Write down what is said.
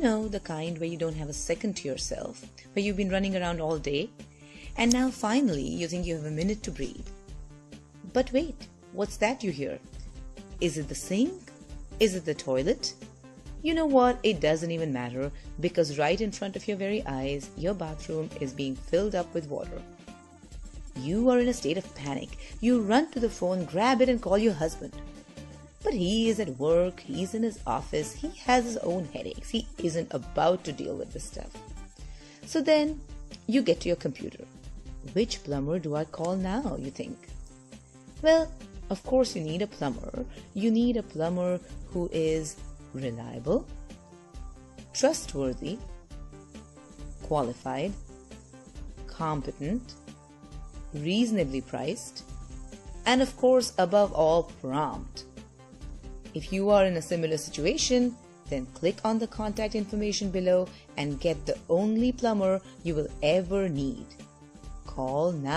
know, the kind where you don't have a second to yourself, where you've been running around all day, and now finally you think you have a minute to breathe. But wait, what's that you hear? Is it the sink? Is it the toilet? You know what? It doesn't even matter, because right in front of your very eyes, your bathroom is being filled up with water. You are in a state of panic. You run to the phone, grab it, and call your husband. But he is at work, he's in his office, he has his own headaches, he isn't about to deal with this stuff. So then, you get to your computer. Which plumber do I call now, you think? Well, of course you need a plumber. You need a plumber who is reliable, trustworthy, qualified, competent, reasonably priced, and of course, above all, prompt. If you are in a similar situation, then click on the contact information below and get the only plumber you will ever need. Call now.